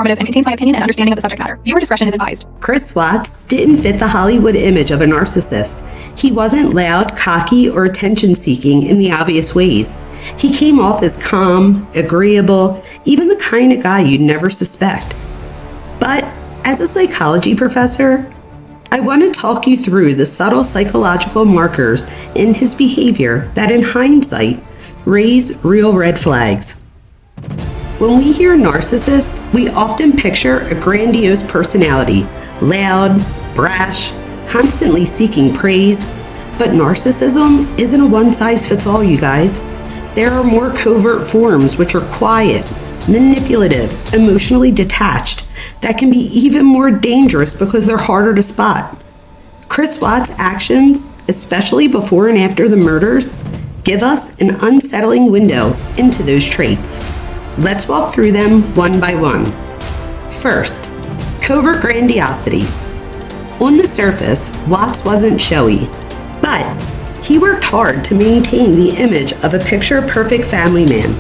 informative and contains my opinion and understanding of the subject matter. Viewer discretion is advised. Chris Watts didn't fit the Hollywood image of a narcissist. He wasn't loud, cocky, or attention-seeking in the obvious ways. He came off as calm, agreeable, even the kind of guy you'd never suspect. But as a psychology professor, I want to talk you through the subtle psychological markers in his behavior that in hindsight raise real red flags. When we hear narcissist, we often picture a grandiose personality, loud, brash, constantly seeking praise. But narcissism isn't a one-size-fits-all, you guys. There are more covert forms which are quiet, manipulative, emotionally detached, that can be even more dangerous because they're harder to spot. Chris Watts' actions, especially before and after the murders, give us an unsettling window into those traits. Let's walk through them one by one. First, covert grandiosity. On the surface, Watts wasn't showy, but he worked hard to maintain the image of a picture-perfect family man.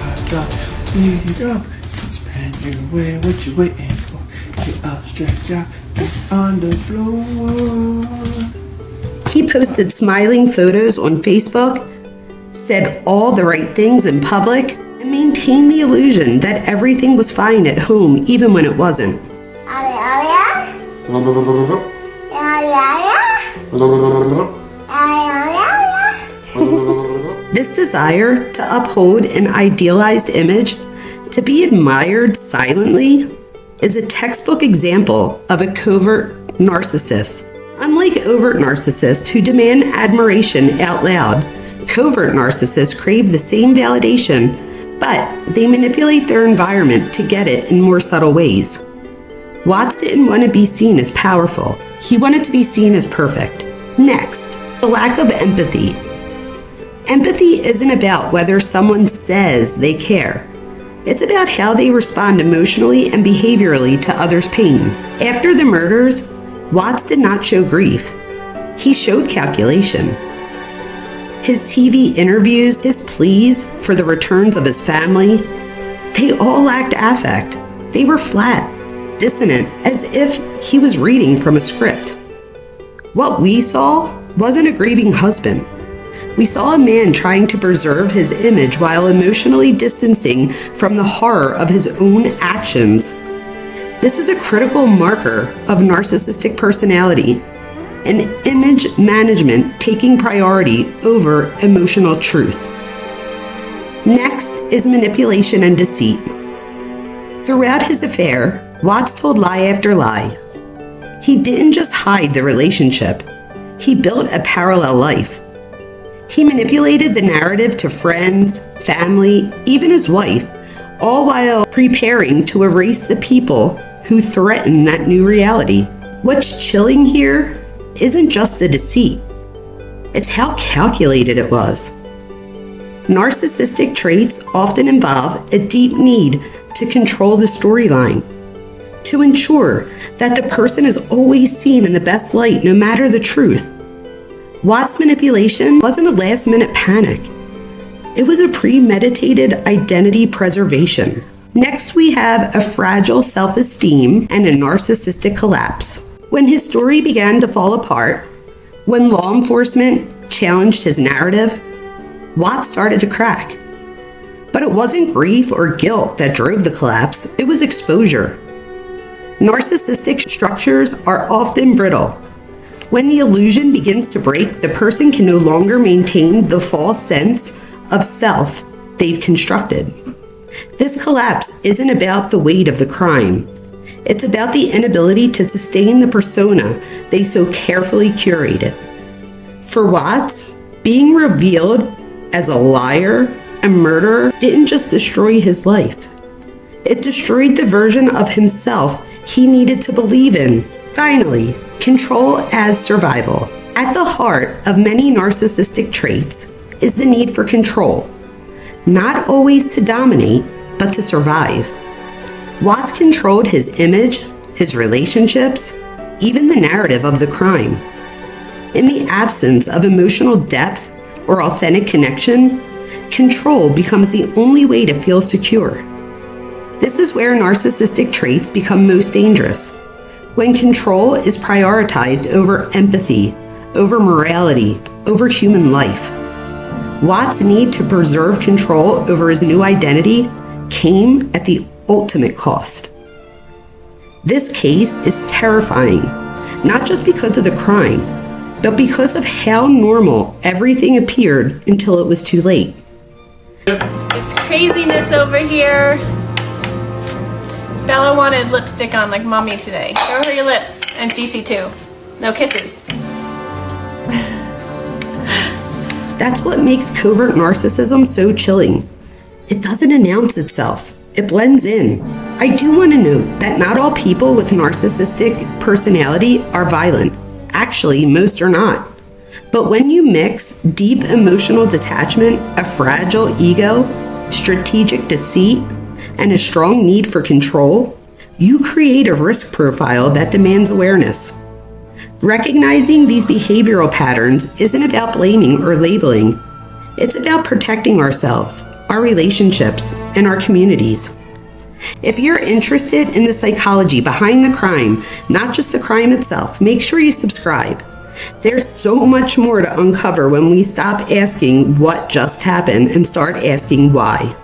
What you waiting for? Get up, stretch out, on the floor. He posted smiling photos on Facebook, said all the right things in public, and maintained the illusion that everything was fine at home even when it wasn't. This desire to uphold an idealized image, to be admired silently, is a textbook example of a covert narcissist. Unlike overt narcissists who demand admiration out loud, covert narcissists crave the same validation, but they manipulate their environment to get it in more subtle ways. Watts didn't want to be seen as powerful. He wanted to be seen as perfect. Next, the lack of empathy. Empathy isn't about whether someone says they care. It's about how they respond emotionally and behaviorally to others' pain. After the murders, Watts did not show grief. He showed calculation. His TV interviews, his pleas for the returns of his family, they all lacked affect. They were flat, dissonant, as if he was reading from a script. What we saw wasn't a grieving husband. We saw a man trying to preserve his image while emotionally distancing from the horror of his own actions. This is a critical marker of narcissistic personality, and image management taking priority over emotional truth. Next is manipulation and deceit. Throughout his affair, Watts told lie after lie. He didn't just hide the relationship, he built a parallel life. He manipulated the narrative to friends, family, even his wife, all while preparing to erase the people who threaten that new reality. What's chilling here isn't just the deceit, it's how calculated it was. Narcissistic traits often involve a deep need to control the storyline, to ensure that the person is always seen in the best light no matter the truth. Watts' manipulation wasn't a last-minute panic. It was a premeditated identity preservation. Next, we have a fragile self-esteem and a narcissistic collapse. When his story began to fall apart, when law enforcement challenged his narrative, Watts started to crack. But it wasn't grief or guilt that drove the collapse, it was exposure. Narcissistic structures are often brittle. When the illusion begins to break, the person can no longer maintain the false sense of self they've constructed. This collapse isn't about the weight of the crime. It's about the inability to sustain the persona they so carefully curated. For Watts, being revealed as a liar and murderer didn't just destroy his life. It destroyed the version of himself he needed to believe in. Finally, control as survival. At the heart of many narcissistic traits is the need for control, not always to dominate, but to survive. Watts controlled his image, his relationships, even the narrative of the crime. In the absence of emotional depth or authentic connection, control becomes the only way to feel secure. This is where narcissistic traits become most dangerous. When control is prioritized over empathy, over morality, over human life. Watts' need to preserve control over his new identity came at the ultimate cost. This case is terrifying, not just because of the crime, but because of how normal everything appeared until it was too late. It's craziness over here. Bella wanted lipstick on like mommy today. Show her your lips. And Cece too. No kisses. That's what makes covert narcissism so chilling. It doesn't announce itself. It blends in. I do want to note that not all people with narcissistic personality are violent. Actually, most are not. But when you mix deep emotional detachment, a fragile ego, strategic deceit, and a strong need for control, you create a risk profile that demands awareness. Recognizing these behavioral patterns isn't about blaming or labeling. It's about protecting ourselves, our relationships, and our communities. If you're interested in the psychology behind the crime, not just the crime itself, make sure you subscribe. There's so much more to uncover when we stop asking what just happened and start asking why.